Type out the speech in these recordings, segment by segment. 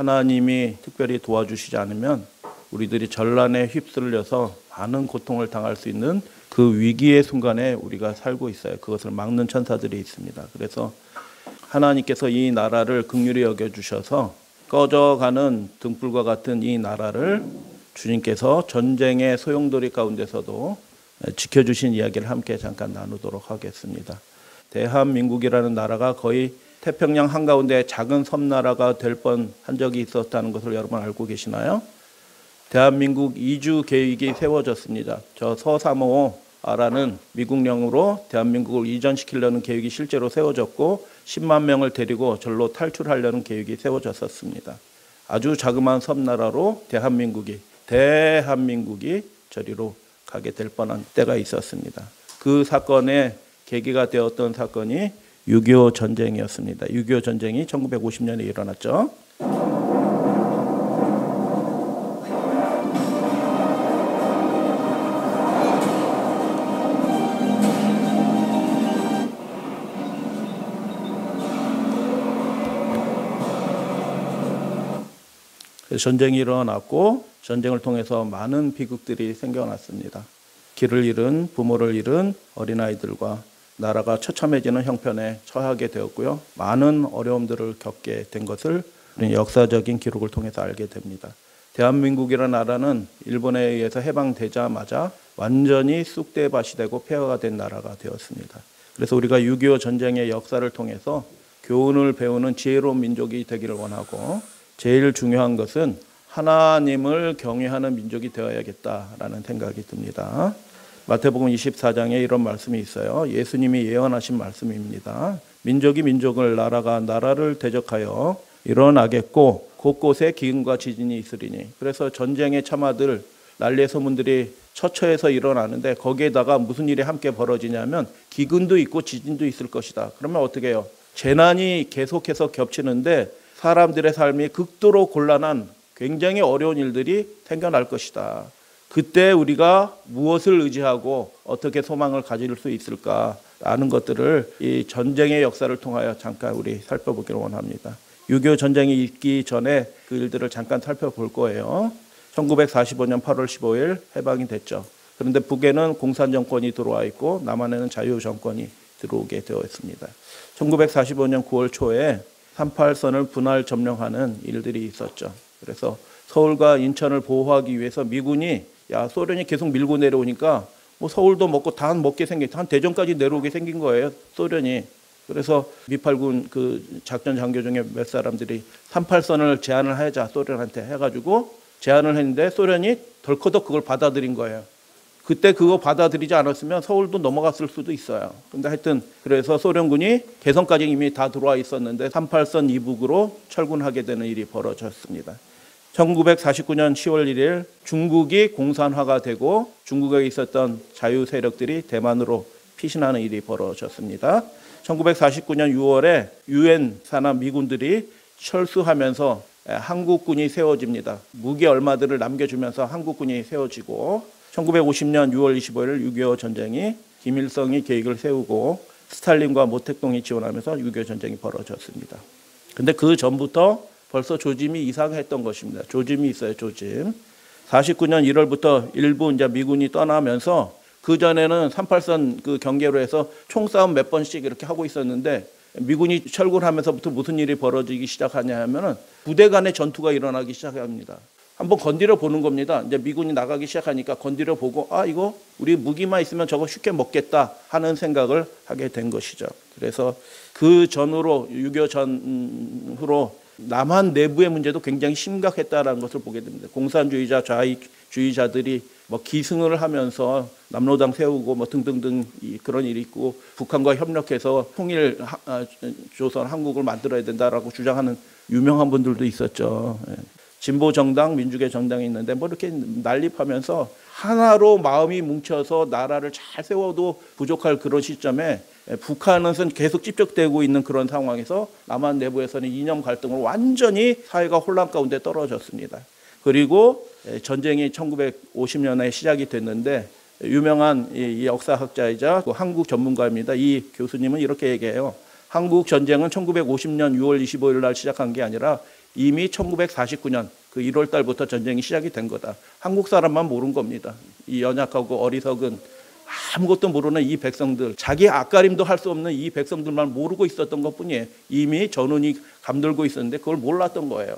하나님이 특별히 도와주시지 않으면 우리들이 전란에 휩쓸려서 많은 고통을 당할 수 있는 그 위기의 순간에 우리가 살고 있어요. 그것을 막는 천사들이 있습니다. 그래서 하나님께서 이 나라를 긍휼히 여겨주셔서 꺼져가는 등불과 같은 이 나라를 주님께서 전쟁의 소용돌이 가운데서도 지켜주신 이야기를 함께 잠깐 나누도록 하겠습니다. 대한민국이라는 나라가 거의 태평양 한가운데 작은 섬나라가 될 뻔한 적이 있었다는 것을 여러분 알고 계시나요? 대한민국 이주 계획이 세워졌습니다. 저 서사모아라는 미국령으로 대한민국을 이전시키려는 계획이 실제로 세워졌고 10만 명을 데리고 절로 탈출하려는 계획이 세워졌었습니다. 아주 자그마한 섬나라로 대한민국이 저리로 가게 될 뻔한 때가 있었습니다. 그 사건의 계기가 되었던 사건이 6.25 전쟁이었습니다. 6.25 전쟁이 1950년에 일어났죠. 전쟁이 일어났고 전쟁을 통해서 많은 비극들이 생겨났습니다. 길을 잃은 부모를 잃은 어린아이들과 나라가 처참해지는 형편에 처하게 되었고요. 많은 어려움들을 겪게 된 것을 역사적인 기록을 통해서 알게 됩니다. 대한민국이라는 나라는 일본에 의해서 해방되자마자 완전히 쑥대밭이 되고 폐허가 된 나라가 되었습니다. 그래서 우리가 6.25 전쟁의 역사를 통해서 교훈을 배우는 지혜로운 민족이 되기를 원하고 제일 중요한 것은 하나님을 경외하는 민족이 되어야겠다라는 생각이 듭니다. 마태복음 24장에 이런 말씀이 있어요. 예수님이 예언하신 말씀입니다. 민족이 민족을 나라가 나라를 대적하여 일어나겠고 곳곳에 기근과 지진이 있으리니. 그래서 전쟁에 참아들 난리의 소문들이 처처해서 일어나는데 거기에다가 무슨 일이 함께 벌어지냐면 기근도 있고 지진도 있을 것이다. 그러면 어떻게 해요? 재난이 계속해서 겹치는데 사람들의 삶이 극도로 곤란한 굉장히 어려운 일들이 생겨날 것이다. 그때 우리가 무엇을 의지하고 어떻게 소망을 가질 수 있을까라는 것들을 이 전쟁의 역사를 통하여 잠깐 우리 살펴보기를 원합니다. 6.25 전쟁이 있기 전에 그 일들을 잠깐 살펴볼 거예요. 1945년 8월 15일 해방이 됐죠. 그런데 북에는 공산정권이 들어와 있고 남한에는 자유정권이 들어오게 되어 있습니다. 1945년 9월 초에 38선을 분할 점령하는 일들이 있었죠. 그래서 서울과 인천을 보호하기 위해서 미군이 소련이 계속 밀고 내려오니까 뭐 서울도 먹고 다 먹게 생긴, 한 대전까지 내려오게 생긴 거예요, 소련이. 그래서 미팔군 그 작전 장교 중에 몇 사람들이 38선을 제안을 하자 소련한테 해가지고 제안을 했는데 소련이 덜커덕 그걸 받아들인 거예요. 그때 그거 받아들이지 않았으면 서울도 넘어갔을 수도 있어요. 근데 하여튼 그래서 소련군이 개성까지 이미 다 들어와 있었는데 38선 이북으로 철군하게 되는 일이 벌어졌습니다. 1949년 10월 1일 중국이 공산화가 되고 중국에 있었던 자유 세력들이 대만으로 피신하는 일이 벌어졌습니다. 1949년 6월에 유엔 산하 미군들이 철수하면서 한국군이 세워집니다. 무기 얼마들을 남겨주면서 한국군이 세워지고 1950년 6월 25일 6.25 전쟁이 김일성이 계획을 세우고 스탈린과 모택동이 지원하면서 6.25 전쟁이 벌어졌습니다. 근데 그 전부터 벌써 조짐이 이상했던 것입니다. 조짐이 있어요, 조짐. 49년 1월부터 일부 이제 미군이 떠나면서 그 전에는 38선 그 경계로 해서 총싸움 몇 번씩 이렇게 하고 있었는데 미군이 철군하면서부터 무슨 일이 벌어지기 시작하냐 하면은 부대 간의 전투가 일어나기 시작합니다. 한번 건드려 보는 겁니다. 이제 미군이 나가기 시작하니까 건드려 보고 이거 우리 무기만 있으면 저거 쉽게 먹겠다 하는 생각을 하게 된 것이죠. 그래서 그 전후로 6.25 전후로 남한 내부의 문제도 굉장히 심각했다라는 것을 보게 됩니다. 공산주의자 좌익주의자들이 뭐 기승을 하면서 남로당 세우고 뭐 등등등 그런 일이 있고 북한과 협력해서 통일 조선 한국을 만들어야 된다라고 주장하는 유명한 분들도 있었죠. 진보 정당, 민주계 정당이 있는데 뭐 이렇게 난립하면서 하나로 마음이 뭉쳐서 나라를 잘 세워도 부족할 그런 시점에 북한은 계속 찝적대고 있는 그런 상황에서 남한 내부에서는 이념 갈등으로 완전히 사회가 혼란 가운데 떨어졌습니다. 그리고 전쟁이 1950년에 시작이 됐는데 유명한 이 역사학자이자 한국 전문가입니다. 이 교수님은 이렇게 얘기해요. 한국 전쟁은 1950년 6월 25일 날 시작한 게 아니라 이미 1949년 그 1월 달부터 전쟁이 시작이 된 거다. 한국 사람만 모르는 겁니다. 이 연약하고 어리석은 아무것도 모르는 이 백성들, 자기 앞가림도 할 수 없는 이 백성들만 모르고 있었던 것뿐이에요. 이미 전운이 감돌고 있었는데 그걸 몰랐던 거예요.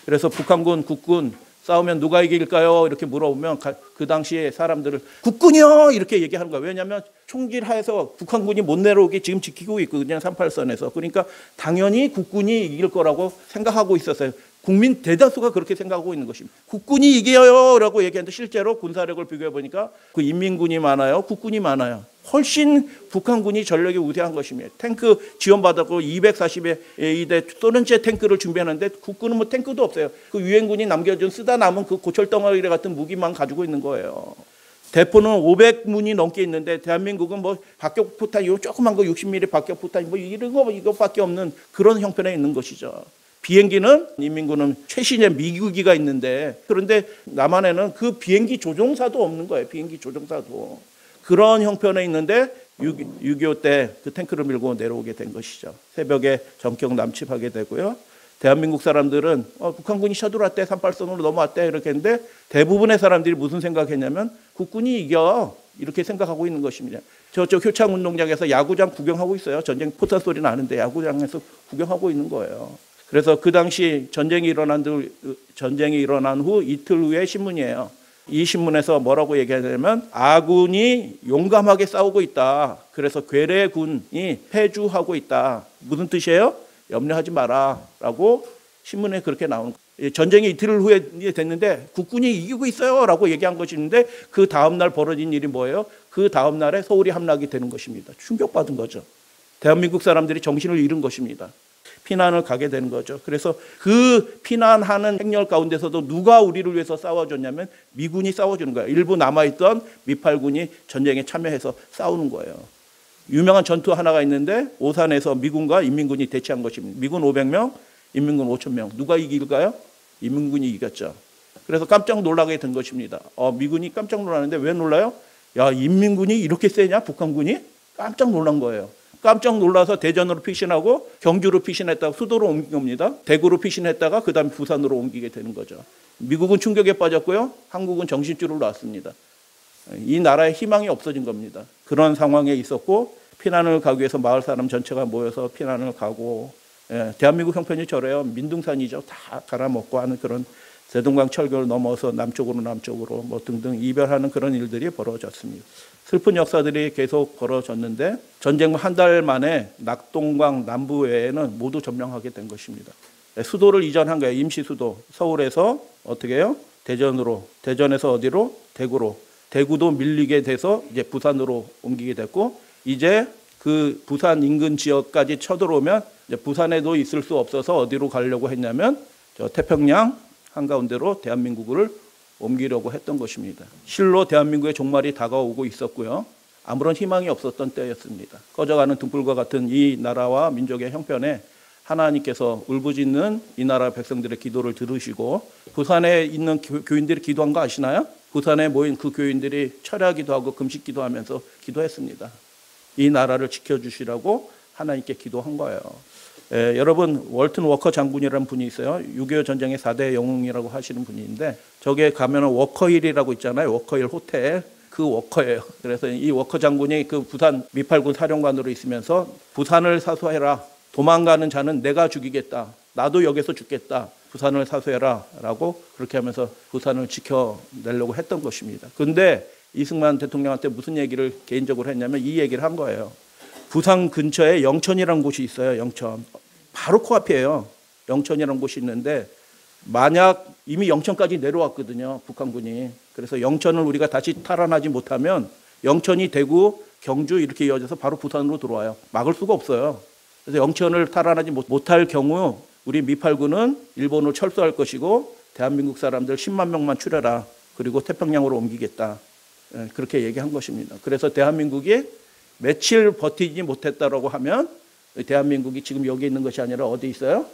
그래서 북한군, 국군 싸우면 누가 이길까요? 이렇게 물어보면 그 당시에 사람들을 국군이요! 이렇게 얘기하는 거예요. 왜냐하면 총질하에서 북한군이 못 내려오게 지금 지키고 있거든요. 38선에서. 그러니까 당연히 국군이 이길 거라고 생각하고 있었어요. 국민 대다수가 그렇게 생각하고 있는 것입니다. 국군이 이겨요! 라고 얘기하는데 실제로 군사력을 비교해 보니까 그 인민군이 많아요? 국군이 많아요? 훨씬 북한군이 전력이 우세한 것입니다. 탱크 지원받았고 242대 소련제 탱크를 준비하는데 국군은 뭐 탱크도 없어요. 그 유엔군이 남겨준 쓰다 남은 그 고철덩어리 같은 무기만 가지고 있는 거예요. 대포는 500문이 넘게 있는데 대한민국은 뭐 박격포탄 이 조그만 거 60mm 박격포탄 뭐 이런 거 이것밖에 없는 그런 형편에 있는 것이죠. 비행기는 인민군은 최신의 미국기가 있는데 그런데 남한에는 그 비행기 조종사도 없는 거예요. 비행기 조종사도. 그런 형편에 있는데 6.25 때 그 탱크를 밀고 내려오게 된 것이죠. 새벽에 전격 남침하게 되고요. 대한민국 사람들은 북한군이 쳐들어왔대, 38선으로 넘어왔대 이렇게 했는데 대부분의 사람들이 무슨 생각했냐면 국군이 이겨 이렇게 생각하고 있는 것입니다. 저쪽 효창운동장에서 야구장 구경하고 있어요. 전쟁 포탄 소리 나는데 야구장에서 구경하고 있는 거예요. 그래서 그 당시 전쟁이 일어난 후 이틀 후에 신문이에요. 이 신문에서 뭐라고 얘기하냐면 아군이 용감하게 싸우고 있다. 그래서 괴뢰군이 패주하고 있다. 무슨 뜻이에요? 염려하지 마라 라고 신문에 그렇게 나오는 거예요. 전쟁이 이틀 후에 됐는데 국군이 이기고 있어요 라고 얘기한 것인데 그 다음날 벌어진 일이 뭐예요? 그 다음날에 서울이 함락이 되는 것입니다. 충격받은 거죠. 대한민국 사람들이 정신을 잃은 것입니다. 피난을 가게 되는 거죠. 그래서 그 피난하는 행렬 가운데서도 누가 우리를 위해서 싸워줬냐면 미군이 싸워주는 거예요. 일부 남아있던 미팔군이 전쟁에 참여해서 싸우는 거예요. 유명한 전투 하나가 있는데 오산에서 미군과 인민군이 대치한 것입니다. 미군 500명, 인민군 5,000명. 누가 이길까요? 인민군이 이겼죠. 그래서 깜짝 놀라게 된 것입니다. 미군이 깜짝 놀라는데 왜 놀라요? 야, 인민군이 이렇게 세냐? 북한군이? 깜짝 놀란 거예요. 깜짝 놀라서 대전으로 피신하고 경주로 피신했다가 수도로 옮긴 겁니다. 대구로 피신했다가 그 다음에 부산으로 옮기게 되는 거죠. 미국은 충격에 빠졌고요. 한국은 정신줄을 놨습니다. 이 나라의 희망이 없어진 겁니다. 그런 상황에 있었고 피난을 가기 위해서 마을 사람 전체가 모여서 피난을 가고 대한민국 형편이 저래요. 민둥산이죠. 다 갈아먹고 하는 그런 대동강 철교를 넘어서 남쪽으로 뭐 등등 이별하는 그런 일들이 벌어졌습니다. 슬픈 역사들이 계속 벌어졌는데 전쟁 한 달 만에 낙동강 남부 외에는 모두 점령하게 된 것입니다. 수도를 이전한 거예요. 임시 수도. 서울에서 어떻게 해요? 대전으로. 대전에서 어디로? 대구로. 대구도 밀리게 돼서 이제 부산으로 옮기게 됐고 이제 그 부산 인근 지역까지 쳐들어오면 이제 부산에도 있을 수 없어서 어디로 가려고 했냐면 저 태평양 한가운데로 대한민국을 옮기려고 했던 것입니다. 실로 대한민국의 종말이 다가오고 있었고요. 아무런 희망이 없었던 때였습니다. 꺼져가는 등불과 같은 이 나라와 민족의 형편에 하나님께서 울부짖는 이 나라 백성들의 기도를 들으시고 부산에 있는 교인들이 기도한 거 아시나요? 부산에 모인 그 교인들이 철야기도 하고 금식기도 하면서 기도했습니다. 이 나라를 지켜주시라고 하나님께 기도한 거예요. 여러분 월튼 워커 장군이라는 분이 있어요. 6.25 전쟁의 4대 영웅이라고 하시는 분인데 저기에 가면 워커힐이라고 있잖아요. 워커힐 호텔. 그 워커예요. 그래서 이 워커 장군이 그 부산 미팔군 사령관으로 있으면서 부산을 사수해라. 도망가는 자는 내가 죽이겠다. 나도 여기서 죽겠다. 부산을 사수해라 라고 그렇게 하면서 부산을 지켜내려고 했던 것입니다. 그런데 이승만 대통령한테 무슨 얘기를 개인적으로 했냐면 이 얘기를 한 거예요. 부산 근처에 영천이라는 곳이 있어요. 영천. 바로 코앞이에요. 영천이라는 곳이 있는데 만약 이미 영천까지 내려왔거든요. 북한군이. 그래서 영천을 우리가 다시 탈환하지 못하면 영천이 대구, 경주 이렇게 이어져서 바로 부산으로 들어와요. 막을 수가 없어요. 그래서 영천을 탈환하지 못할 경우 우리 미팔군은 일본으로 철수할 것이고 대한민국 사람들 10만 명만 추려라. 그리고 태평양으로 옮기겠다. 그렇게 얘기한 것입니다. 그래서 대한민국이 며칠 버티지 못했다라고 하면 대한민국이 지금 여기 있는 것이 아니라 어디 있어요?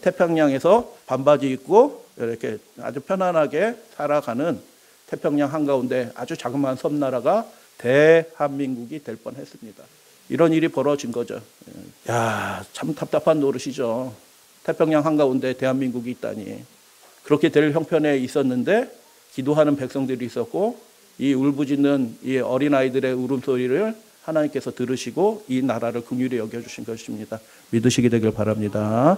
태평양에서 반바지 입고 이렇게 아주 편안하게 살아가는 태평양 한가운데 아주 자그마한 섬나라가 대한민국이 될 뻔했습니다. 이런 일이 벌어진 거죠. 야, 참 답답한 노릇이죠. 태평양 한가운데 대한민국이 있다니. 그렇게 될 형편에 있었는데 기도하는 백성들이 있었고 이 울부짖는 이 어린아이들의 울음소리를 하나님께서 들으시고 이 나라를 긍휼히 여겨주신 것입니다. 믿으시게 되길 바랍니다.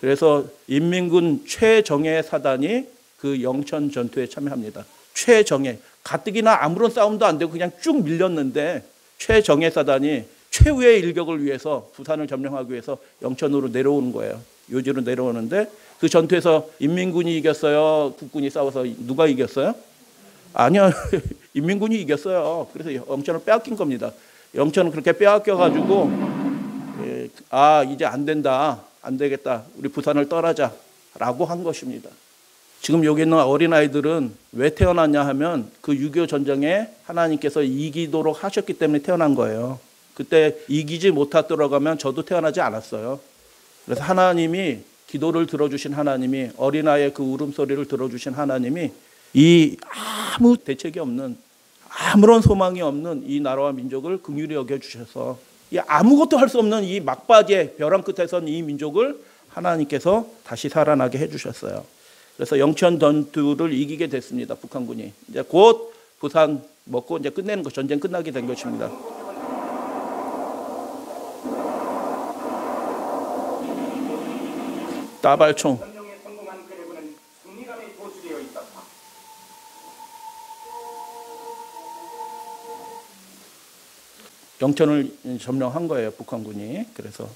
그래서 인민군 최정예 사단이 그 영천 전투에 참여합니다. 최정예, 가뜩이나 아무런 싸움도 안 되고 그냥 쭉 밀렸는데 최정예 사단이 최후의 일격을 위해서 부산을 점령하기 위해서 영천으로 내려오는 거예요. 요지로 내려오는데 그 전투에서 인민군이 이겼어요? 국군이 싸워서 누가 이겼어요? 아니요. 인민군이 이겼어요. 그래서 영천을 빼앗긴 겁니다. 영천은 그렇게 빼앗겨가지고 이제 안 된다. 안 되겠다. 우리 부산을 떠나자라고 한 것입니다. 지금 여기 있는 어린아이들은 왜 태어났냐 하면 그 6.25 전쟁에 하나님께서 이기도록 하셨기 때문에 태어난 거예요. 그때 이기지 못하도록 하면 저도 태어나지 않았어요. 그래서 하나님이 기도를 들어주신 하나님이 어린아이의 그 울음소리를 들어주신 하나님이 이 아무 대책이 없는 아무런 소망이 없는 이 나라와 민족을 긍휼히 여겨주셔서 이 아무것도 할 수 없는 이 막바지의 벼랑 끝에 선 이 민족을 하나님께서 다시 살아나게 해주셨어요. 그래서 영천 전투를 이기게 됐습니다. 북한군이. 이제 곧 부산 먹고 이제 끝내는 거 전쟁 끝나게 된 것입니다. 따발총. 영천을 점령한 거예요, 북한군이. 그래서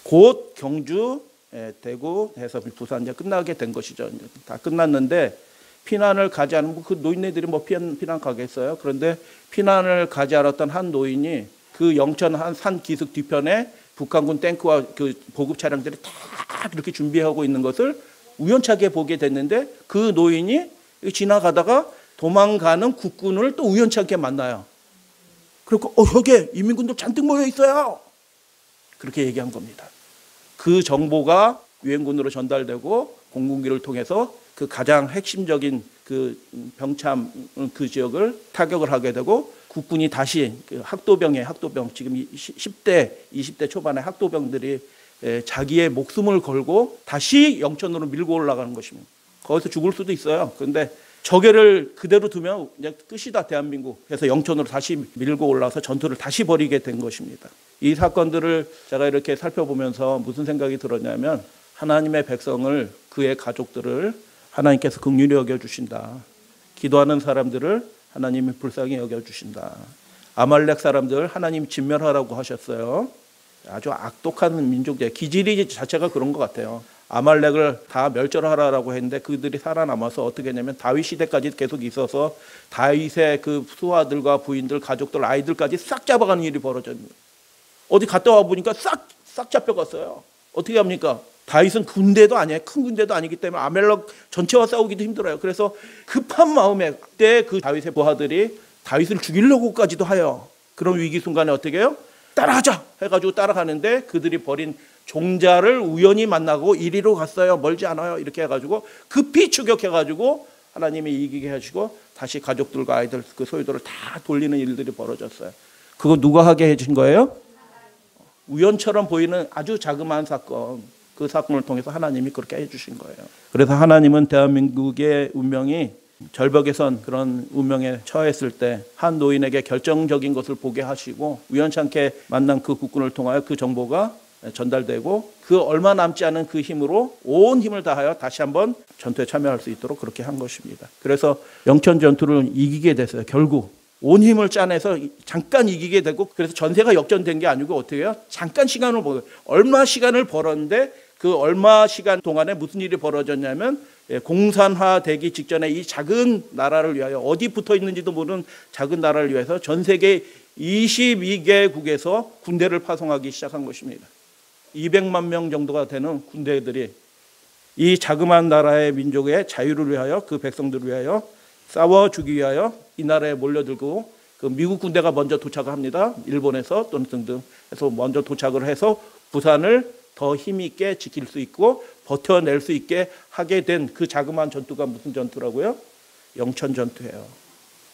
곧 경주, 대구 해서 부산 이제 끝나게 된 것이죠. 이제 다 끝났는데 피난을 가지 않으면 그 노인네들이 뭐 피난 가겠어요. 그런데 피난을 가지 않았던 한 노인이 그 영천 한 산 기슭 뒤편에 북한군 탱크와 그 보급 차량들이 다 이렇게 준비하고 있는 것을 우연찮게 보게 됐는데 그 노인이 지나가다가 도망가는 국군을 또 우연찮게 만나요. 그리고 여기에 인민군들 잔뜩 모여 있어요. 그렇게 얘기한 겁니다. 그 정보가 유엔군으로 전달되고 공군기를 통해서 그 가장 핵심적인 그 병참 그 지역을 타격을 하게 되고 국군이 다시 그 학도병 지금 10대 20대 초반의 학도병들이 자기의 목숨을 걸고 다시 영천으로 밀고 올라가는 것입니다. 거기서 죽을 수도 있어요. 그런데 저게를 그대로 두면 그냥 끝이다 대한민국. 그래서 영천으로 다시 밀고 올라와서 전투를 다시 벌이게 된 것입니다. 이 사건들을 제가 이렇게 살펴보면서 무슨 생각이 들었냐면 하나님의 백성을 그의 가족들을 하나님께서 긍휼히 여겨주신다. 기도하는 사람들을 하나님이 불쌍히 여겨주신다. 아말렉 사람들 하나님 진멸하라고 하셨어요. 아주 악독한 민족들. 기질이 자체가 그런 것 같아요. 아말렉을 다 멸절하라고 했는데 그들이 살아남아서 어떻게 했냐면 다윗 시대까지 계속 있어서 다윗의 그 수하들과 부인들, 가족들, 아이들까지 싹 잡아가는 일이 벌어졌습니다. 어디 갔다 와 보니까 싹 잡혀갔어요. 어떻게 합니까? 다윗은 군대도 아니에요. 큰 군대도 아니기 때문에 아말렉 전체와 싸우기도 힘들어요. 그래서 급한 마음에 그때 그 다윗의 부하들이 다윗을 죽이려고까지도 해요. 그런 위기 순간에 어떻게 해요? 따라하자 해가지고 따라가는데 그들이 버린 종자를 우연히 만나고 이리로 갔어요. 멀지 않아요. 이렇게 해가지고 급히 추격해가지고 하나님이 이기게 해주고 다시 가족들과 아이들 그 소유들을 다 돌리는 일들이 벌어졌어요. 그거 누가 하게 해준 거예요? 우연처럼 보이는 아주 자그마한 사건. 그 사건을 통해서 하나님이 그렇게 해주신 거예요. 그래서 하나님은 대한민국의 운명이 절벽에 선 그런 운명에 처했을 때 한 노인에게 결정적인 것을 보게 하시고 우연찮게 만난 그 국군을 통하여 그 정보가 전달되고 그 얼마 남지 않은 그 힘으로 온 힘을 다하여 다시 한번 전투에 참여할 수 있도록 그렇게 한 것입니다. 그래서 영천 전투를 이기게 됐어요. 결국 온 힘을 짜내서 잠깐 이기게 되고 그래서 전세가 역전된 게 아니고 어떻게 해요? 잠깐 시간을 벌어요. 얼마 시간을 벌었는데 그 얼마 시간 동안에 무슨 일이 벌어졌냐면 공산화되기 직전에 이 작은 나라를 위하여 어디 붙어 있는지도 모르는 작은 나라를 위해서 전 세계 22개국에서 군대를 파송하기 시작한 것입니다. 200만 명 정도가 되는 군대들이 이 자그마한 나라의 민족의 자유를 위하여 그 백성들을 위하여 싸워주기 위하여 이 나라에 몰려들고 그 미국 군대가 먼저 도착을 합니다. 일본에서 또는 등등 해서 먼저 도착을 해서 부산을 더 힘있게 지킬 수 있고 버텨낼 수 있게 하게 된 그 자그마한 전투가 무슨 전투라고요? 영천 전투예요.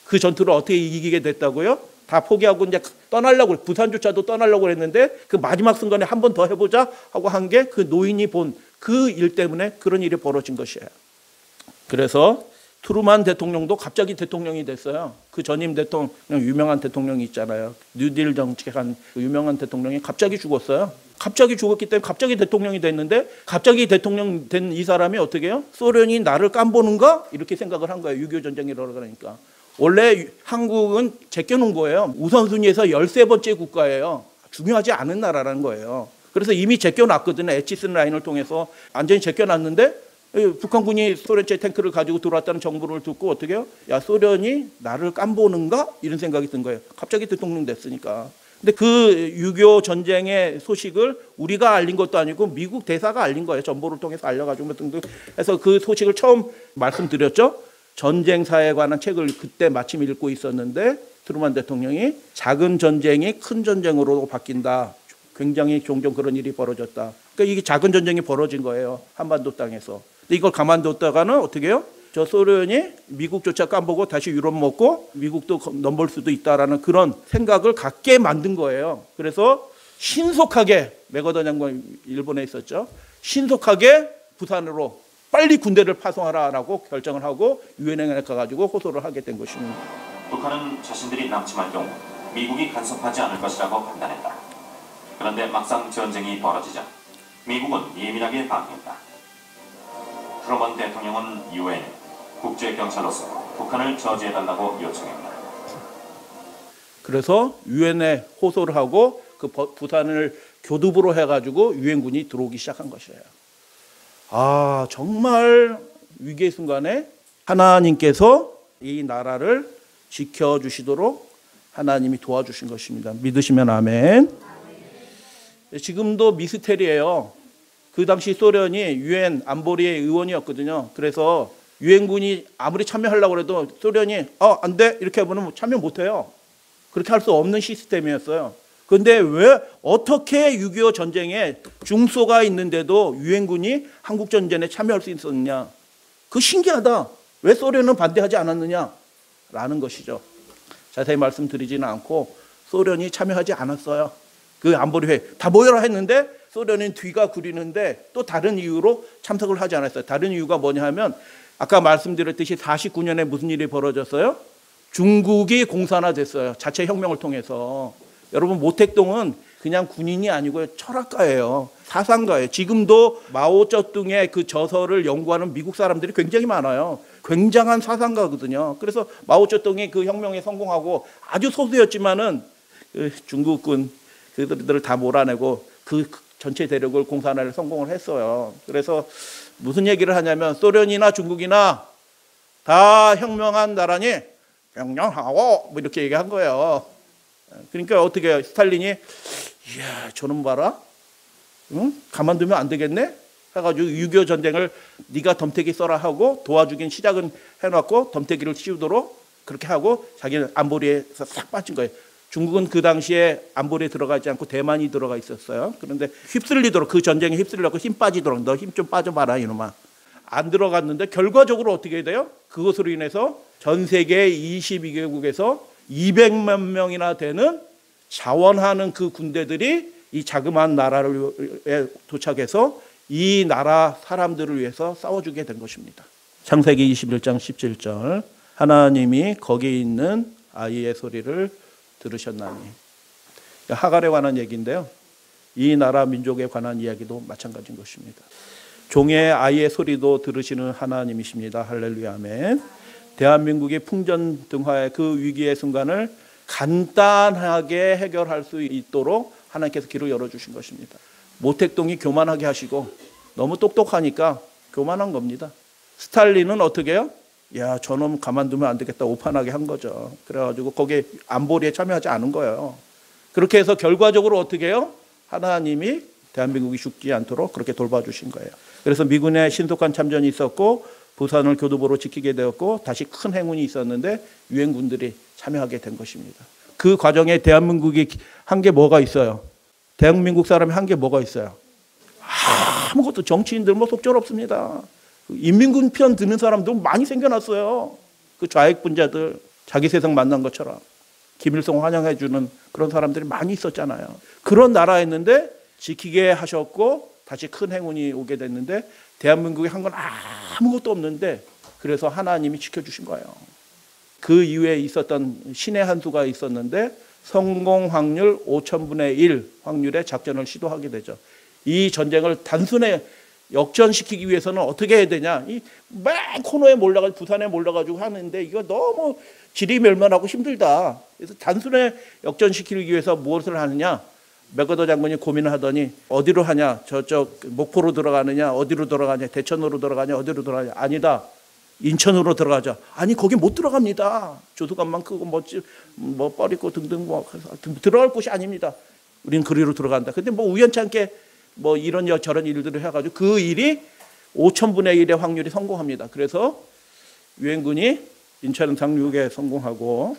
그 전투를 어떻게 이기게 됐다고요? 다 포기하고 이제 떠나려고, 부산조차도 떠나려고 했는데 그 마지막 순간에 한 번 더 해보자 하고 한 게 그 노인이 본 그 일 때문에 그런 일이 벌어진 것이에요. 그래서 트루만 대통령도 갑자기 대통령이 됐어요. 그 전임 대통령, 유명한 대통령이 있잖아요. 뉴딜 정책한 그 유명한 대통령이 갑자기 죽었어요. 갑자기 죽었기 때문에 갑자기 대통령이 됐는데, 갑자기 대통령 된 이 사람이 어떻게 해요? 소련이 나를 깜보는가? 이렇게 생각을 한 거예요. 6.25 전쟁이 일어나니까. 원래 한국은 제껴놓은 거예요. 우선순위에서 13번째 국가예요. 중요하지 않은 나라라는 거예요. 그래서 이미 제껴놨거든요. 에치슨 라인을 통해서 완전히 제껴놨는데, 북한군이 소련제 탱크를 가지고 들어왔다는 정보를 듣고 어떻게 해요? 야, 소련이 나를 깜보는가? 이런 생각이 든 거예요. 갑자기 대통령 됐으니까. 근데 그 6.25 전쟁의 소식을 우리가 알린 것도 아니고 미국 대사가 알린 거예요. 정보를 통해서 알려가지고 해서 그 소식을 처음 말씀드렸죠. 전쟁사에 관한 책을 그때 마침 읽고 있었는데, 트루만 대통령이 작은 전쟁이 큰 전쟁으로 바뀐다. 굉장히 종종 그런 일이 벌어졌다. 그러니까 이게 작은 전쟁이 벌어진 거예요. 한반도 땅에서. 근데 이걸 가만뒀다가는 어떻게 해요? 저 소련이 미국조차 깜보고 다시 유럽 먹고 미국도 넘볼 수도 있다라는 그런 생각을 갖게 만든 거예요. 그래서 신속하게, 맥어더 장관 일본에 있었죠. 신속하게 부산으로 빨리 군대를 파송하라라고 결정을 하고 유엔에 가가지고 호소를 하게 된 것입니다. 북한은 자신들이 남침할 경우 미국이 간섭하지 않을 것이라고 판단했다. 그런데 막상 전쟁이 벌어지자 미국은 예민하게 반응했다. 트루먼 대통령은 유엔 국제경찰로서 북한을 저지해달라고 요청했다. 그래서 유엔에 호소를 하고 그 부산을 교두보로 해가지고 유엔군이 들어오기 시작한 것이에요. 아, 정말 위기의 순간에 하나님께서 이 나라를 지켜주시도록 하나님이 도와주신 것입니다. 믿으시면 아멘. 지금도 미스테리예요. 그 당시 소련이 유엔 안보리의 의원이었거든요. 그래서 유엔군이 아무리 참여하려고 해도 소련이 안 돼 이렇게 하면 참여 못해요. 그렇게 할 수 없는 시스템이었어요. 그런데 왜 어떻게 6.25 전쟁에 중소가 있는데도 유엔군이 한국 전쟁에 참여할 수 있었느냐? 그 신기하다. 왜 소련은 반대하지 않았느냐라는 것이죠. 자세히 말씀드리지는 않고 소련이 참여하지 않았어요. 그 안보리회 다 모여라 했는데 소련은 뒤가 구리는데 또 다른 이유로 참석을 하지 않았어요. 다른 이유가 뭐냐 하면 아까 말씀드렸듯이 49년에 무슨 일이 벌어졌어요? 중국이 공산화됐어요. 자체 혁명을 통해서. 여러분, 모택동은 그냥 군인이 아니고요, 철학가예요. 사상가예요. 지금도 마오쩌둥의 그 저서를 연구하는 미국 사람들이 굉장히 많아요. 굉장한 사상가거든요. 그래서 마오쩌둥이 그 혁명에 성공하고 아주 소수였지만은 그 중국군 그들을 다 몰아내고 그 전체 대륙을 공산화를 성공을 했어요. 그래서 무슨 얘기를 하냐면 소련이나 중국이나 다 혁명한 나라니 혁명하고 뭐 이렇게 얘기한 거예요. 그러니까 어떻게 해요? 스탈린이 이야 저놈 봐라, 응? 가만두면 안 되겠네 해가지고 6.25 전쟁을 네가 덤태기 써라 하고 도와주긴 시작은 해놓고 덤태기를 씌우도록 그렇게 하고 자기는 안보리에서 싹 빠진 거예요. 중국은 그 당시에 안보리에 들어가지 않고 대만이 들어가 있었어요. 그런데 휩쓸리도록, 그 전쟁에 휩쓸리려고 힘 빠지도록, 너 힘 좀 빠져봐라 이놈아. 안 들어갔는데 결과적으로 어떻게 돼요? 그것으로 인해서 전 세계 22개국에서 200만 명이나 되는 자원하는 그 군대들이 이 자그마한 나라에 도착해서 이 나라 사람들을 위해서 싸워주게 된 것입니다. 창세기 21장 17절 하나님이 거기에 있는 아이의 소리를 들으셨나니. 하갈에 관한 얘기인데요. 이 나라 민족에 관한 이야기도 마찬가지인 것입니다. 종의 아이의 소리도 들으시는 하나님이십니다. 할렐루야 아멘. 대한민국이 풍전등화의 그 위기의 순간을 간단하게 해결할 수 있도록 하나님께서 길을 열어주신 것입니다. 모택동이 교만하게 하시고 너무 똑똑하니까 교만한 겁니다. 스탈린은 어떻게 해요? 야 저놈 가만두면 안 되겠다 오판하게 한 거죠. 그래가지고 거기에 안보리에 참여하지 않은 거예요. 그렇게 해서 결과적으로 어떻게 해요? 하나님이 대한민국이 죽지 않도록 그렇게 돌봐주신 거예요. 그래서 미군의 신속한 참전이 있었고 부산을 교두보로 지키게 되었고 다시 큰 행운이 있었는데 유엔군들이 참여하게 된 것입니다. 그 과정에 대한민국이 한 게 뭐가 있어요? 대한민국 사람이 한 게 뭐가 있어요? 아무것도. 정치인들 뭐 속절없습니다. 인민군 편 드는 사람들 많이 생겨났어요. 그 좌익분자들 자기 세상 만난 것처럼. 김일성 환영해주는 그런 사람들이 많이 있었잖아요. 그런 나라였는데 지키게 하셨고 다시 큰 행운이 오게 됐는데 대한민국에 한 건 아무것도 없는데 그래서 하나님이 지켜주신 거예요. 그 이후에 있었던 신의 한 수가 있었는데 성공 확률 5,000분의 1 확률의 작전을 시도하게 되죠. 이 전쟁을 단순히 역전시키기 위해서는 어떻게 해야 되냐. 맨 코너에 몰려가지고 부산에 몰려가지고 하는데 이거 너무 지리멸면하고 힘들다. 그래서 단순히 역전시키기 위해서 무엇을 하느냐. 맥거더 장군이 고민을 하더니 어디로 하냐. 저쪽 목포로 들어가느냐. 어디로 들어가냐. 대천으로 들어가냐. 어디로 들어가냐. 아니다. 인천으로 들어가자. 아니 거기 못 들어갑니다. 조수관만 크고 뭐 뻘있고 등등 들어갈 곳이 아닙니다. 우리는 그리로 들어간다. 근데 뭐 우연찮게 뭐 이런 저런 일들을 해가지고 그 일이 5,000분의 1의 확률이 성공합니다. 그래서 유엔군이 인천 상륙에 성공하고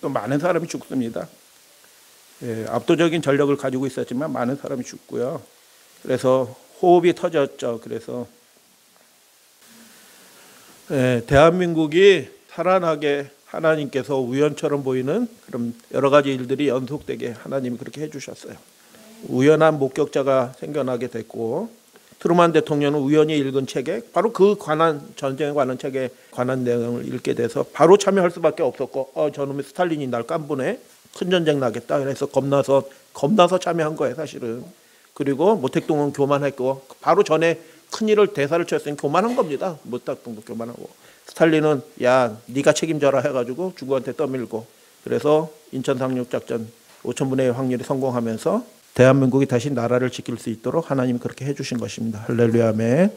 또 많은 사람이 죽습니다. 예, 압도적인 전력을 가지고 있었지만 많은 사람이 죽고요. 그래서 호흡이 터졌죠. 그래서 대한민국이 살아나게 하나님께서 우연처럼 보이는 그런 여러 가지 일들이 연속되게 하나님이 그렇게 해주셨어요. 우연한 목격자가 생겨나게 됐고 트루만 대통령은 우연히 읽은 책에 바로 그 관한 전쟁에 관한 책에 관한 내용을 읽게 돼서 바로 참여할 수밖에 없었고 저놈의 스탈린이 날 깐부네 큰 전쟁 나겠다 그래서 겁나서 참여한 거예요 사실은. 그리고 모택동은 교만했고 바로 전에 큰일을 대사를 쳤으니 교만한 겁니다. 모택동도 교만하고 스탈린은 야 네가 책임져라 해가지고 중국한테 떠밀고 그래서 인천 상륙작전 5,000분의 1 확률이 성공하면서 대한민국이 다시 나라를 지킬 수 있도록 하나님이 그렇게 해주신 것입니다. 할렐루야 아멘.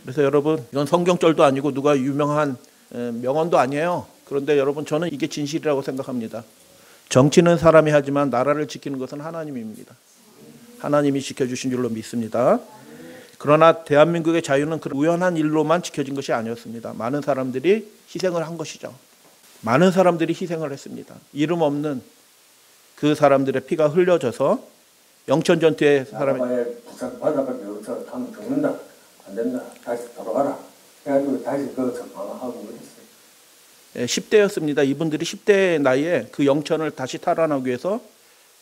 그래서 여러분 이건 성경절도 아니고 누가 유명한 명언도 아니에요. 그런데 여러분 저는 이게 진실이라고 생각합니다. 정치는 사람이 하지만 나라를 지키는 것은 하나님입니다. 하나님이 지켜주신 줄로 믿습니다. 그러나 대한민국의 자유는 그 우연한 일로만 지켜진 것이 아니었습니다. 많은 사람들이 희생을 한 것이죠. 많은 사람들이 희생을 했습니다. 이름 없는 그 사람들의 피가 흘려져서 영천전투의 사람이 부산 바다밖에 없어 가면 죽는다 안 된다 다시 돌아가라 해가지고 다시 거기서 방어하고 그랬어요. 10대였습니다. 이분들이 10대 나이에 그 영천을 다시 탈환하기 위해서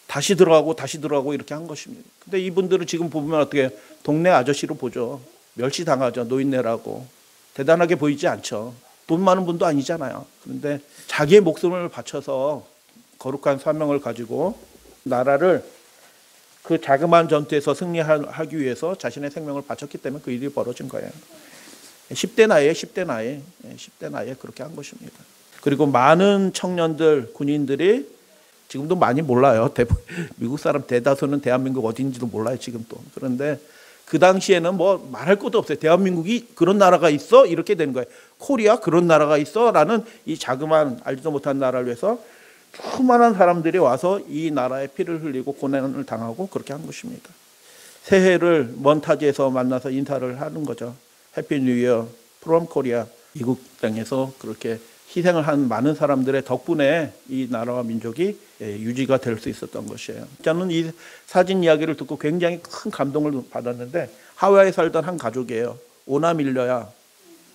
다시 들어가고 이렇게 한 것입니다. 근데 이분들은 지금 보면 어떻게 동네 아저씨로 보죠. 멸시당하죠. 노인네라고. 대단하게 보이지 않죠. 돈 많은 분도 아니잖아요. 그런데 자기의 목숨을 바쳐서 거룩한 사명을 가지고 나라를 그 자그마한 전투에서 승리하기 위해서 자신의 생명을 바쳤기 때문에 그 일이 벌어진 거예요. 10대 나이에 그렇게 한 것입니다. 그리고 많은 청년들, 군인들이 지금도 많이 몰라요. 미국 사람 대다수는 대한민국 어딘지도 몰라요, 지금 또. 그런데 그 당시에는 뭐 말할 것도 없어요. 대한민국이 그런 나라가 있어? 이렇게 되는 거예요. 코리아 그런 나라가 있어? 라는 이 자그마한 알지도 못한 나라를 위해서 수많은 사람들이 와서 이 나라에 피를 흘리고 고난을 당하고 그렇게 한 것입니다. 새해를 먼 타지에서 만나서 인사를 하는 거죠. 해피 뉴 이어 프롬 코리아. 미국 땅에서 그렇게 희생을 한 많은 사람들의 덕분에 이 나라와 민족이 유지가 될 수 있었던 것이에요. 저는 이 사진 이야기를 듣고 굉장히 큰 감동을 받았는데 하와이에 살던 한 가족이에요.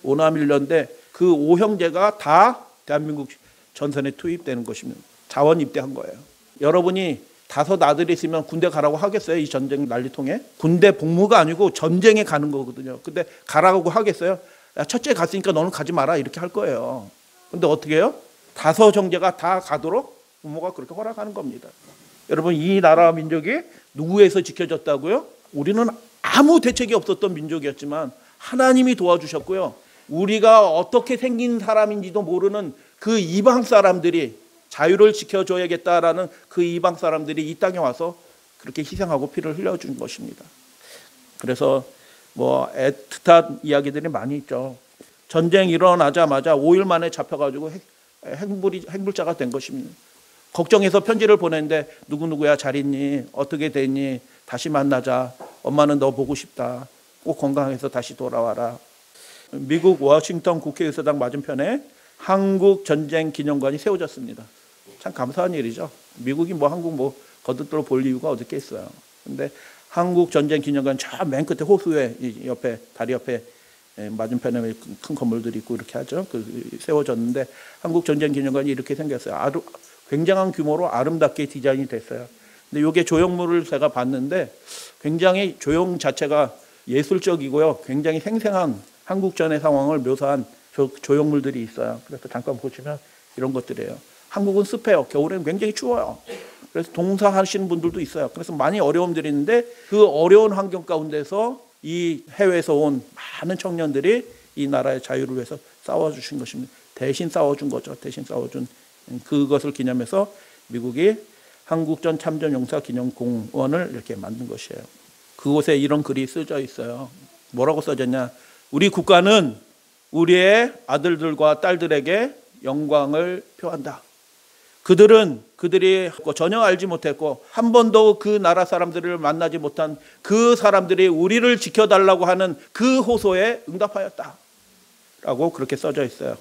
오나밀려인데 그 5형제가 다 대한민국 전선에 투입되는 것입니다. 자원 입대한 거예요. 여러분이 5 아들이 있으면 군대 가라고 하겠어요? 이 전쟁 난리통에? 군대 복무가 아니고 전쟁에 가는 거거든요. 근데 가라고 하겠어요? 야, 첫째 갔으니까 너는 가지 마라 이렇게 할 거예요. 근데 어떻게 해요? 5 형제가 다 가도록 부모가 그렇게 허락하는 겁니다. 여러분 이 나라와 민족이 누구에서 지켜졌다고요? 우리는 아무 대책이 없었던 민족이었지만 하나님이 도와주셨고요. 우리가 어떻게 생긴 사람인지도 모르는 그 이방 사람들이 자유를 지켜줘야겠다라는 그 이방 사람들이 이 땅에 와서 그렇게 희생하고 피를 흘려준 것입니다. 그래서 뭐 애틋한 이야기들이 많이 있죠. 전쟁 일어나자마자 5일 만에 잡혀가지고 핵물자가 된 것입니다. 걱정해서 편지를 보냈는데 누구누구야 잘 있니? 어떻게 됐니? 다시 만나자. 엄마는 너 보고 싶다. 꼭 건강해서 다시 돌아와라. 미국 워싱턴 국회의사당 맞은편에 한국 전쟁 기념관이 세워졌습니다. 참 감사한 일이죠. 미국이 뭐 한국 뭐 거들떠 볼 이유가 어디 있겠어요. 근데 한국 전쟁 기념관 저 맨 끝에 호수에 옆에 다리 옆에 맞은편에 큰 건물들이 있고 이렇게 하죠. 세워졌는데 한국 전쟁 기념관이 이렇게 생겼어요. 굉장한 규모로 아름답게 디자인이 됐어요. 근데 이게 조형물을 제가 봤는데 굉장히 조형 자체가 예술적이고요. 굉장히 생생한 한국전의 상황을 묘사한 조형물들이 있어요. 그래서 잠깐 보시면 이런 것들이에요. 한국은 습해요. 겨울에는 굉장히 추워요. 그래서 동사하시는 분들도 있어요. 그래서 많이 어려움들이 있는데 그 어려운 환경 가운데서 이 해외에서 온 많은 청년들이 이 나라의 자유를 위해서 싸워주신 것입니다. 대신 싸워준 거죠. 대신 싸워준 그것을 기념해서 미국이 한국전 참전용사 기념공원을 이렇게 만든 것이에요. 그곳에 이런 글이 쓰여 있어요. 뭐라고 써졌냐? 우리 국가는 우리의 아들들과 딸들에게 영광을 표한다. 그들이 전혀 알지 못했고 한 번도 그 나라 사람들을 만나지 못한 그 사람들이 우리를 지켜달라고 하는 그 호소에 응답하였다. 라고 그렇게 써져 있어요.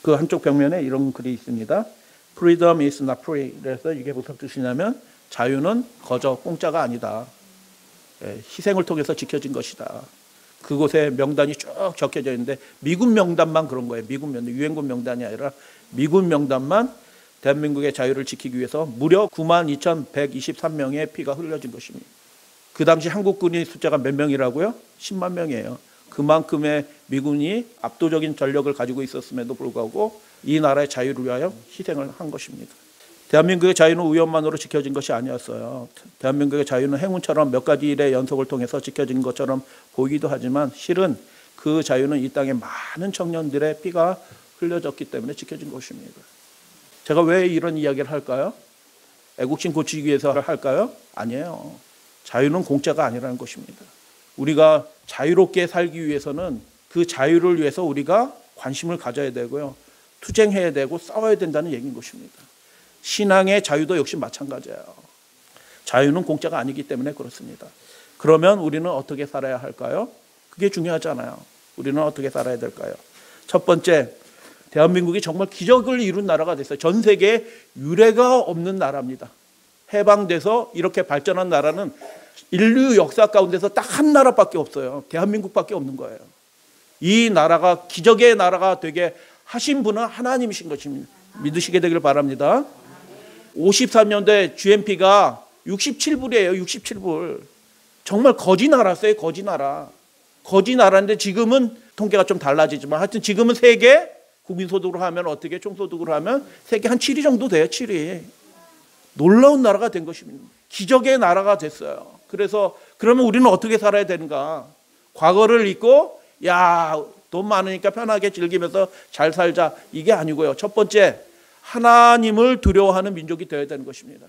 그 한쪽 벽면에 이런 글이 있습니다. Freedom is not free. 그래서 이게 무슨 뜻이냐면 자유는 거저 공짜가 아니다. 희생을 통해서 지켜진 것이다. 그곳에 명단이 쭉 적혀져 있는데 미군 명단만 그런 거예요. 미군 명단, 유엔군 명단이 아니라 미군 명단만 대한민국의 자유를 지키기 위해서 무려 92,123명의 피가 흘려진 것입니다. 그 당시 한국군의 숫자가 몇 명이라고요? 10만 명이에요. 그만큼의 미군이 압도적인 전력을 가지고 있었음에도 불구하고 이 나라의 자유를 위하여 희생을 한 것입니다. 대한민국의 자유는 우연만으로 지켜진 것이 아니었어요. 대한민국의 자유는 행운처럼 몇 가지 일의 연속을 통해서 지켜진 것처럼 보이기도 하지만 실은 그 자유는 이 땅의 많은 청년들의 피가 흘려졌기 때문에 지켜진 것입니다. 제가 왜 이런 이야기를 할까요? 애국심 고치기 위해서 할까요? 아니에요. 자유는 공짜가 아니라는 것입니다. 우리가 자유롭게 살기 위해서는 그 자유를 위해서 우리가 관심을 가져야 되고요. 투쟁해야 되고 싸워야 된다는 얘기인 것입니다. 신앙의 자유도 역시 마찬가지예요. 자유는 공짜가 아니기 때문에 그렇습니다. 그러면 우리는 어떻게 살아야 할까요? 그게 중요하잖아요. 우리는 어떻게 살아야 될까요? 첫 번째, 대한민국이 정말 기적을 이룬 나라가 됐어요. 전 세계에 유례가 없는 나라입니다. 해방돼서 이렇게 발전한 나라는 인류 역사 가운데서 딱 한 나라밖에 없어요. 대한민국밖에 없는 거예요. 이 나라가 기적의 나라가 되게 하신 분은 하나님이신 것입니다. 믿으시게 되길 바랍니다. 53년도에 GNP가 67불이에요. 67불. 정말 거지 나라였어요. 거지 나라. 거지 나라인데 지금은 통계가 좀 달라지지만 하여튼 지금은 세계 국민소득으로 하면 어떻게 총소득으로 하면 세계 한 7위 정도 돼요. 7위. 놀라운 나라가 된 것입니다. 기적의 나라가 됐어요. 그래서 그러면 우리는 어떻게 살아야 되는가? 과거를 잊고 돈 많으니까 편하게 즐기면서 잘 살자. 이게 아니고요. 첫 번째, 하나님을 두려워하는 민족이 되어야 되는 것입니다.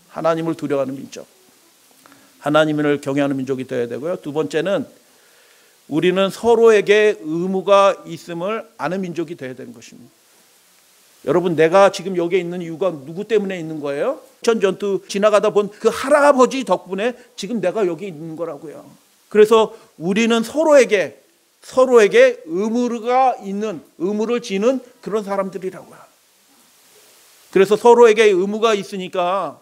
하나님을 두려워하는 민족. 하나님을 경외하는 민족이 되어야 되고요. 두 번째는 우리는 서로에게 의무가 있음을 아는 민족이 되어야 되는 것입니다. 여러분, 내가 지금 여기에 있는 이유가 누구 때문에 있는 거예요? 전투 지나가다 본 그 할아버지 덕분에 지금 내가 여기 있는 거라고요. 그래서 우리는 서로에게 의무가 있는, 의무를 지는 그런 사람들이라고요. 그래서 서로에게 의무가 있으니까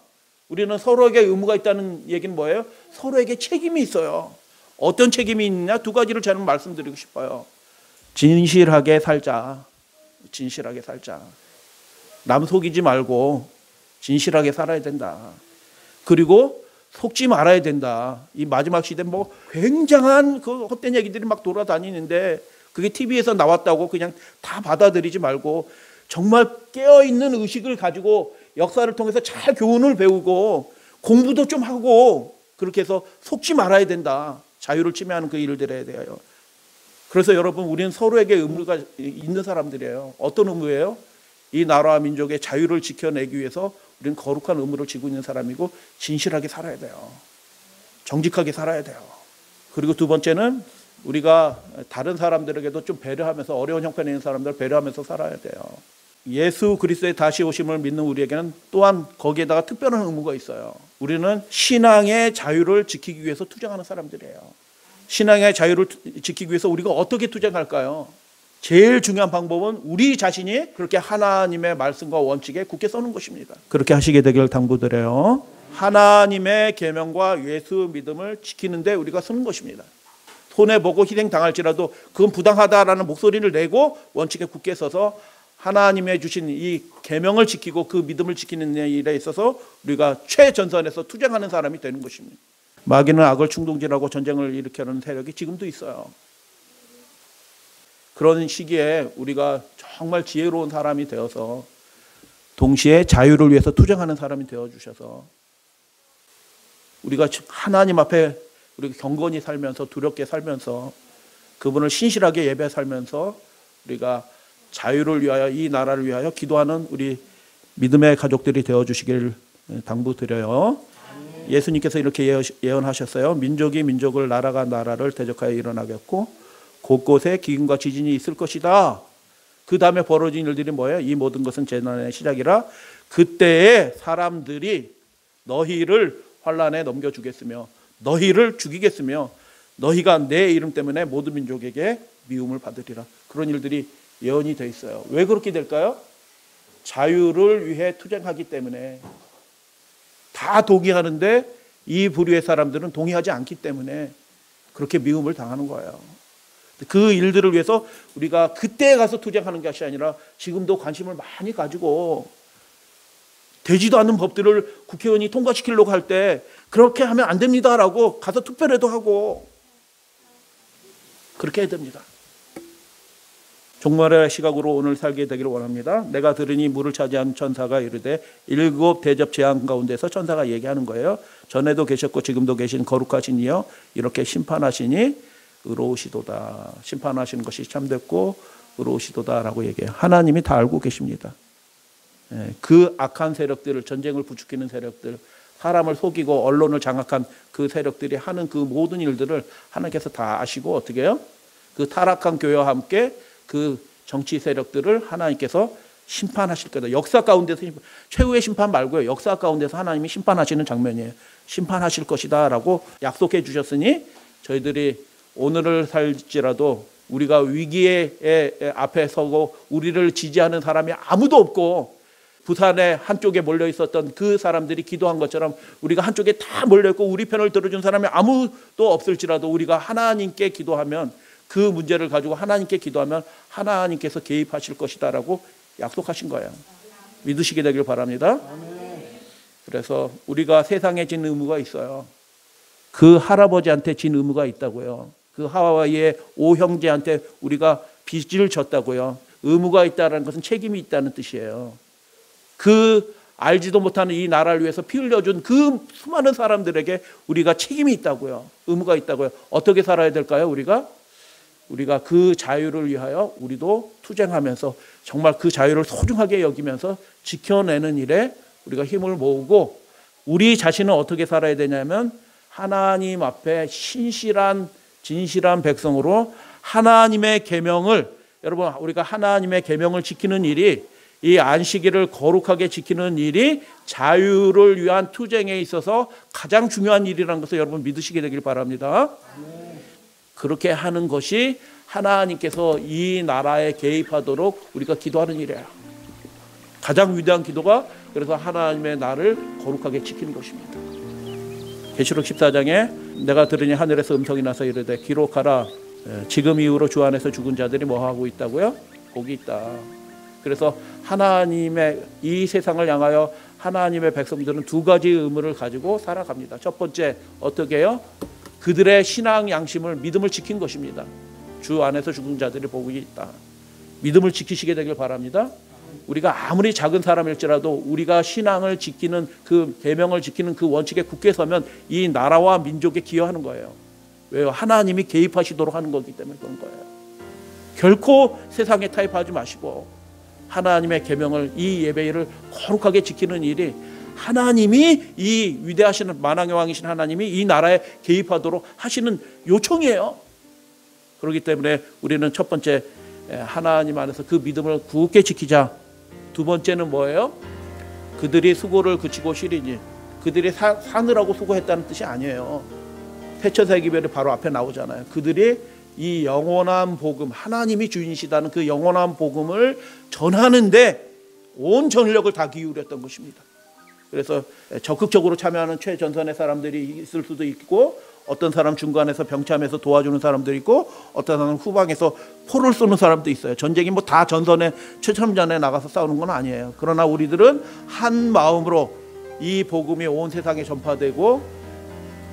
우리는 서로에게 의무가 있다는 얘기는 뭐예요? 서로에게 책임이 있어요. 어떤 책임이 있느냐? 두 가지를 저는 말씀드리고 싶어요. 진실하게 살자. 진실하게 살자. 남 속이지 말고 진실하게 살아야 된다. 그리고 속지 말아야 된다. 이 마지막 시대 굉장한 그 헛된 얘기들이 막 돌아다니는데 그게 TV에서 나왔다고 그냥 다 받아들이지 말고 정말 깨어있는 의식을 가지고 역사를 통해서 잘 교훈을 배우고 공부도 좀 하고 그렇게 해서 속지 말아야 된다. 자유를 침해하는 그 일을 들어야 돼요. 그래서 여러분, 우리는 서로에게 의무가 있는 사람들이에요. 어떤 의무예요? 이 나라와 민족의 자유를 지켜내기 위해서 우리는 거룩한 의무를 지고 있는 사람이고 진실하게 살아야 돼요. 정직하게 살아야 돼요. 그리고 두 번째는 우리가 다른 사람들에게도 좀 배려하면서 어려운 형편에 있는 사람들을 배려하면서 살아야 돼요. 예수 그리스도의 다시 오심을 믿는 우리에게는 또한 거기에다가 특별한 의무가 있어요. 우리는 신앙의 자유를 지키기 위해서 투쟁하는 사람들이에요. 신앙의 자유를 지키기 위해서 우리가 어떻게 투쟁할까요? 제일 중요한 방법은 우리 자신이 그렇게 하나님의 말씀과 원칙에 굳게 서는 것입니다. 그렇게 하시게 되길 당부드려요. 하나님의 계명과 예수 믿음을 지키는데 우리가 서는 것입니다. 손해보고 희생당할지라도 그건 부당하다라는 목소리를 내고 원칙에 굳게 서서 하나님의 주신 이 계명을 지키고 그 믿음을 지키는 일에 있어서 우리가 최전선에서 투쟁하는 사람이 되는 것입니다. 마귀는 악을 충동질하고 전쟁을 일으키는 세력이 지금도 있어요. 그런 시기에 우리가 정말 지혜로운 사람이 되어서 동시에 자유를 위해서 투쟁하는 사람이 되어주셔서 우리가 하나님 앞에 우리가 경건히 살면서 두렵게 살면서 그분을 신실하게 예배 살면서 우리가 자유를 위하여 이 나라를 위하여 기도하는 우리 믿음의 가족들이 되어주시길 당부드려요. 예수님께서 이렇게 예언하셨어요. 민족이 민족을 나라가 나라를 대적하여 일어나겠고 곳곳에 기근과 지진이 있을 것이다. 그 다음에 벌어진 일들이 뭐예요? 이 모든 것은 재난의 시작이라 그때에 사람들이 너희를 환난에 넘겨주겠으며 너희를 죽이겠으며 너희가 내 이름 때문에 모든 민족에게 미움을 받으리라. 그런 일들이 예언이 되어 있어요. 왜 그렇게 될까요? 자유를 위해 투쟁하기 때문에. 다 동의하는데 이 부류의 사람들은 동의하지 않기 때문에 그렇게 미움을 당하는 거예요. 그 일들을 위해서 우리가 그때 가서 투쟁하는 것이 아니라 지금도 관심을 많이 가지고 되지도 않는 법들을 국회의원이 통과시키려고 할 때 그렇게 하면 안 됩니다라고 가서 투표라도 하고 그렇게 해야 됩니다. 종말의 시각으로 오늘 살게 되기를 원합니다. 내가 들으니 물을 차지한 천사가 이르되 7 대접 재앙 가운데서 천사가 얘기하는 거예요. 전에도 계셨고 지금도 계신 거룩하신 이여 이렇게 심판하시니 의로우시도다. 심판하시는 것이 참됐고 의로우시도다라고 얘기해요. 하나님이 다 알고 계십니다. 그 악한 세력들을 전쟁을 부추기는 세력들 사람을 속이고 언론을 장악한 그 세력들이 하는 그 모든 일들을 하나님께서 다 아시고 어떻게 해요? 그 타락한 교회와 함께 그 정치 세력들을 하나님께서 심판하실 거다. 역사 가운데서 최후의 심판 말고요. 역사 가운데서 하나님이 심판하시는 장면이에요. 심판하실 것이다 라고 약속해 주셨으니 저희들이 오늘을 살지라도 우리가 위기의 앞에 서고 우리를 지지하는 사람이 아무도 없고 부산에 한쪽에 몰려 있었던 그 사람들이 기도한 것처럼 우리가 한쪽에 다 몰려 있고 우리 편을 들어준 사람이 아무도 없을지라도 우리가 하나님께 기도하면 그 문제를 가지고 하나님께 기도하면 하나님께서 개입하실 것이다라고 약속하신 거예요. 믿으시게 되길 바랍니다. 그래서 우리가 세상에 진 의무가 있어요. 그 할아버지한테 진 의무가 있다고요. 그 하와이의 오형제한테 우리가 빚을 졌다고요. 의무가 있다는 것은 책임이 있다는 뜻이에요. 그 알지도 못하는 이 나라를 위해서 피 흘려준 그 수많은 사람들에게 우리가 책임이 있다고요. 의무가 있다고요. 어떻게 살아야 될까요? 우리가 그 자유를 위하여 우리도 투쟁하면서 정말 그 자유를 소중하게 여기면서 지켜내는 일에 우리가 힘을 모으고 우리 자신은 어떻게 살아야 되냐면 하나님 앞에 신실한 진실한 백성으로 하나님의 계명을 여러분 우리가 하나님의 계명을 지키는 일이 이 안식일을 거룩하게 지키는 일이 자유를 위한 투쟁에 있어서 가장 중요한 일이라는 것을 여러분 믿으시게 되길 바랍니다. 그렇게 하는 것이 하나님께서 이 나라에 개입하도록 우리가 기도하는 일이에요. 가장 위대한 기도가 그래서 하나님의 나를 거룩하게 지키는 것입니다. 계시록 14장에 내가 들으니 하늘에서 음성이 나서 이르되 기록하라. 지금 이후로 주 안에서 죽은 자들이 뭐 하고 있다고요? 복이 있다. 그래서 하나님의 이 세상을 향하여 하나님의 백성들은 두 가지 의무를 가지고 살아갑니다. 첫 번째 어떻게 해요? 그들의 신앙 양심을 믿음을 지킨 것입니다. 주 안에서 죽은 자들이 복이 있다. 믿음을 지키시게 되길 바랍니다. 우리가 아무리 작은 사람일지라도 우리가 신앙을 지키는 그 계명을 지키는 그 원칙에 굳게 서면 이 나라와 민족에 기여하는 거예요. 왜요? 하나님이 개입하시도록 하는 거기 때문에 그런 거예요. 결코 세상에 타협하지 마시고 하나님의 계명을 이 예배를 거룩하게 지키는 일이 하나님이 이 위대하신 만왕의 왕이신 하나님이 이 나라에 개입하도록 하시는 요청이에요. 그렇기 때문에 우리는 첫 번째 하나님 안에서 그 믿음을 굳게 지키자. 두 번째는 뭐예요? 그들이 수고를 그치고 쉬리니 그들이 사느라고 수고했다는 뜻이 아니에요. 태천세기별이 바로 앞에 나오잖아요. 그들이 이 영원한 복음 하나님이 주인이시다는 그 영원한 복음을 전하는데 온 전력을 다 기울였던 것입니다. 그래서 적극적으로 참여하는 최전선의 사람들이 있을 수도 있고 어떤 사람 중간에서 병참에서 도와주는 사람도 있고 어떤 사람은 후방에서 포를 쏘는 사람도 있어요. 전쟁이 뭐 다 전선에 최첨전에 나가서 싸우는 건 아니에요. 그러나 우리들은 한 마음으로 이 복음이 온 세상에 전파되고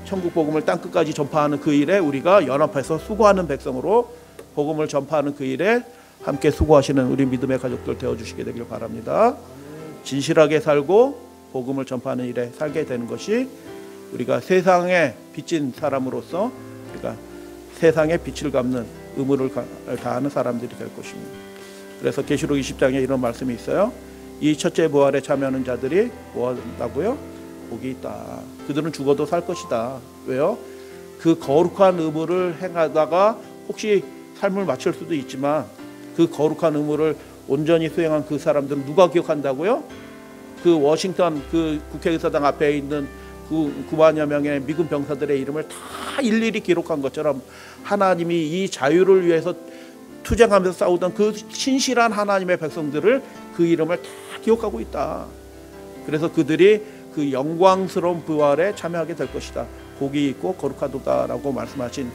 천국 복음을 땅끝까지 전파하는 그 일에 우리가 연합해서 수고하는 백성으로 복음을 전파하는 그 일에 함께 수고하시는 우리 믿음의 가족들 되어주시게 되길 바랍니다. 진실하게 살고 복음을 전파하는 일에 살게 되는 것이 우리가 세상에 빚진 사람으로서 우리가 세상에 빛을 갚는 의무를 다하는 사람들이 될 것입니다. 그래서 계시록 20장에 이런 말씀이 있어요. 이 첫째 부활에 참여하는 자들이 뭐 한다고요? 복이 있다. 그들은 죽어도 살 것이다. 왜요? 그 거룩한 의무를 행하다가 혹시 삶을 마칠 수도 있지만 그 거룩한 의무를 온전히 수행한 그 사람들은 누가 기억한다고요? 그 워싱턴 그 국회의사당 앞에 있는 그 9만여 명의 미군 병사들의 이름을 다 일일이 기록한 것처럼 하나님이 이 자유를 위해서 투쟁하면서 싸우던 그 신실한 하나님의 백성들을 그 이름을 다 기억하고 있다. 그래서 그들이 그 영광스러운 부활에 참여하게 될 것이다. 복이 있고 거룩하도다라고 말씀하신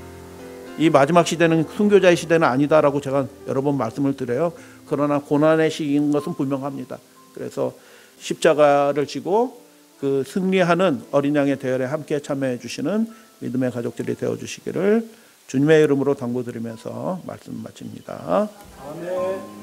이 마지막 시대는 순교자의 시대는 아니다라고 제가 여러 번 말씀을 드려요. 그러나 고난의 시기인 것은 분명합니다. 그래서 십자가를 지고 그 승리하는 어린 양의 대열에 함께 참여해 주시는 믿음의 가족들이 되어 주시기를 주님의 이름으로 당부드리면서 말씀 마칩니다. 아멘.